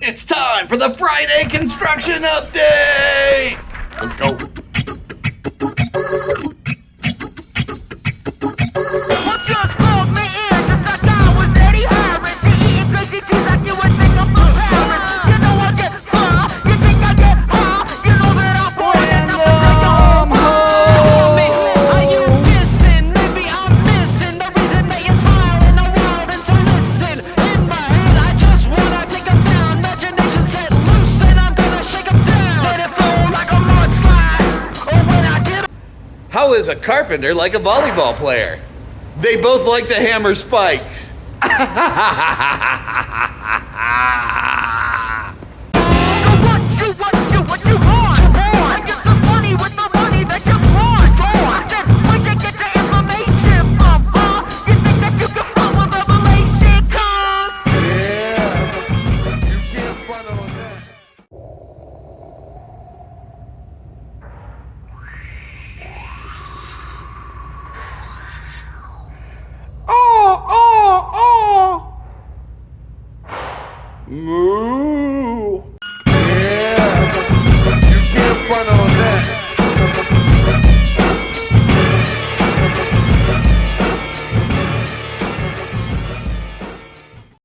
It's time for the Friday construction update! Let's go. Well, just called me in just like I was Eddie Harris. She eating crazy cheese like you would think I'm from Paris. You know I get fly, you think I get high. You know that I'm born and I'm Tell me, are you missing? Maybe I'm missing the reason that you smile in the world. And so listen, in my head I just wanna take 'em down. Imagination set loose and I'm gonna shake 'em down. Let it flow like a mudslide. Or when I get How is a carpenter like a volleyball player? They both like to hammer spikes. So what you want? I get some money with the money that you want. I said, where'd you get your information from, huh? You think that you can front when revelation comes? You can't front on that. Moo.